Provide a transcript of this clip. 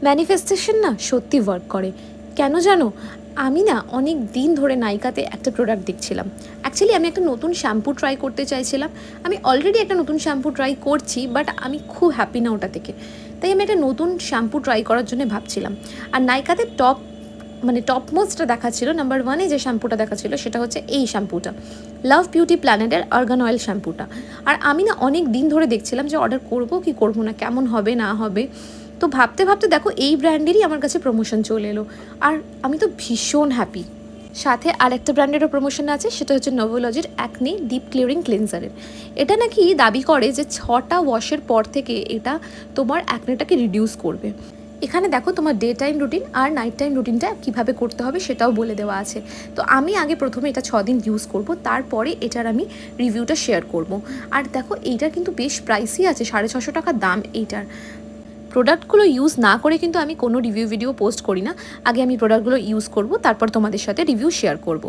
Manifestation না সত্যি work করে। কেন জানো? আমি না অনেক দিন ধরে নাইকাতে একটা প্রোডাক্ট দেখছিলাম। অ্যাকচুয়ালি আমি একটা নতুন শ্যাম্পু ট্রাই করতে চাইছিলাম। আমি অলরেডি একটা নতুন শ্যাম্পু ট্রাই করছি, বাট আমি খুব হ্যাপি না ওটা থেকে। তাই আমি একটা নতুন শ্যাম্পু ট্রাই করার জন্য ভাবছিলাম। আর নাইকাতে টপ মোস্টটা দেখাচ্ছিল, নাম্বার ওয়ানে যে শ্যাম্পুটা দেখাচ্ছিল সেটা হচ্ছে এই শ্যাম্পুটা, লাভ বিউটি প্ল্যানেটের আর্গান অয়েল শ্যাম্পুটা। আর আমি না অনেক দিন ধরে দেখছিলাম যে অর্ডার করবো কি করবো না, কেমন হবে না হবে। তো ভাবতে ভাবতে দেখো এই ব্র্যান্ডেরই আমার কাছে প্রমোশন চলে এলো, আর আমি তো ভীষণ হ্যাপি। সাথে আরেকটা ব্র্যান্ডেরও প্রমোশন আছে, সেটা হচ্ছে নোভোলজির অ্যাকনে ডিপ ক্লিয়ারিং ক্লিনজারের। এটা নাকি দাবি করে যে 6টা ওয়াশের পর থেকে এটা তোমার অ্যাকনেটাকে রিডিউস করবে। এখানে দেখো তোমার ডে টাইম রুটিন আর নাইট টাইম রুটিনটা কীভাবে করতে হবে সেটাও বলে দেওয়া আছে। তো আমি আগে প্রথমে এটা 6 দিন ইউজ করব, তারপরে এটার আমি রিভিউটা শেয়ার করব। আর দেখো এইটার কিন্তু বেশ প্রাইসই আছে, 650 টাকা দাম এইটার। প্রোডাক্টগুলো ইউজ না করে কিন্তু আমি কোনো রিভিউ ভিডিও পোস্ট করি না। আগে আমি প্রোডাক্টগুলো ইউজ করব, তারপর তোমাদের সাথে রিভিউ শেয়ার করব।